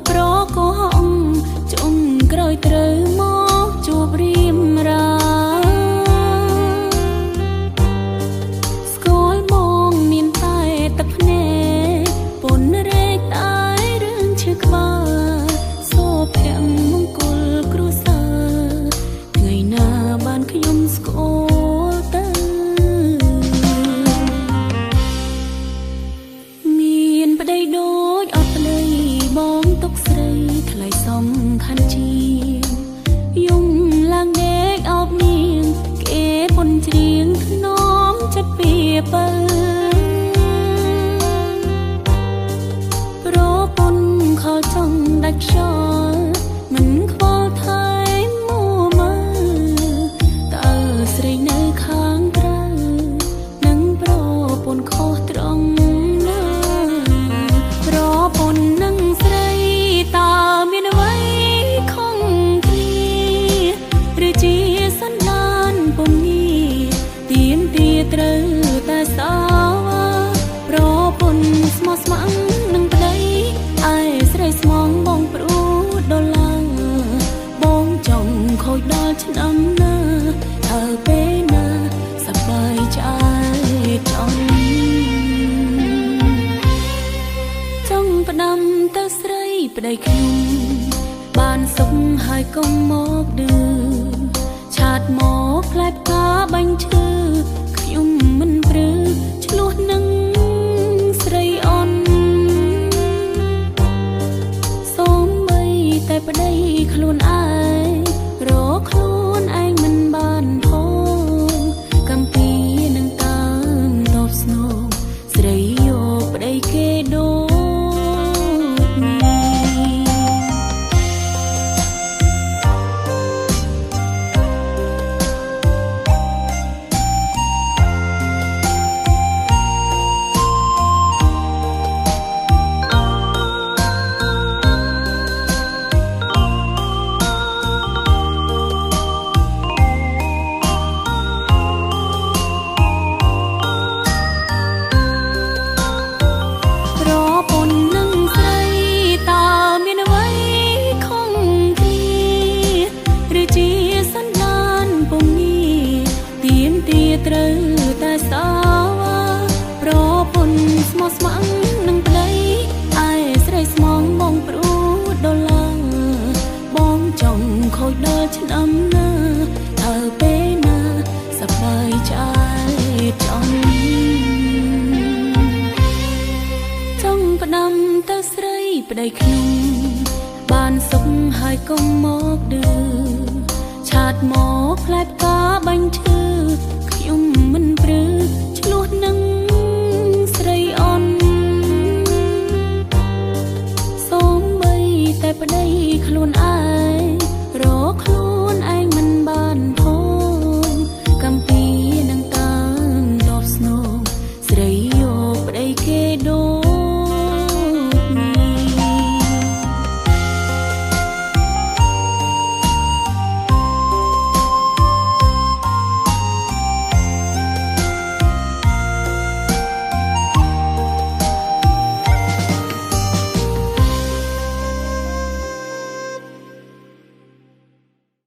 ប្រកោហងជុំក្រោយត្រូវមកជួបរៀមរាស្គាល់មកមានតែទឹកភ្នែកពនរែកតែរឿងឈឺក្បាលសូភ័ក្រមង្គលគ្រួសារថ្ងៃណាបានខ្ញុំស្គាល់ទៅមានប្តីដូចអត់ប្តីបងទុកស្រីថ្លៃសំខាន់ជាងយំឡើងដេកអោបនាងគេពន់ច្រៀងធ្នមចិត្តពីបើប្រពន្ធខលចង់ដាច់ខ្យល់មិនខ្វល់ថែមួមើតើស្រីនៅខាងត្រូវនឹងប្រពន្ធខុសត្រង់ណាប្រពន្ធនឹងស្រីតើមានអ្វីខុសគ្នាឬជាសន្តានពុំងារទៀមទាត្រូវតែសោប្រពន្ធស្មោះស្ម័គ្រនឹងប្តីឯស្រីស្មងបងព្រួតដល់ឡើងបងចង់ខូចដល់ឆ្នាំណាតើពេលណាសប្បាយใจចង់ផ្ដាំទៅស្រីប្តីខ្ញុំបានសុខហើយកុំមកឌឺឆាតមកផ្លែផ្កាបាញ់ឈឺខ្ញុំមិនព្រឺឆ្លោះនឹងស្រីអន់សូម្បីតែប្តីខ្លួនឯងរកខ្លួនឯងមិនបានផងកំពីនឹងតាមតបស្នងស្រីយកប្តីគេដូចត្រូវតែសោប្រពន្ធស្មោះស្ម័គ្រនឹងប្តីឯស្រីស្មងបងព្រួតដល់ឡើងបងចង់ខូចដល់ឆ្នាំណាតើពេលណាសប្បាយใจចង់ផ្ដាំទៅស្រីប្តីខ្ញុំបានសុខហើយកុំមកឌឺឆាតមកផ្លែផ្កាបាញ់ឈឺខ្ញុំមិនព្រឺឆ្លោះនឹង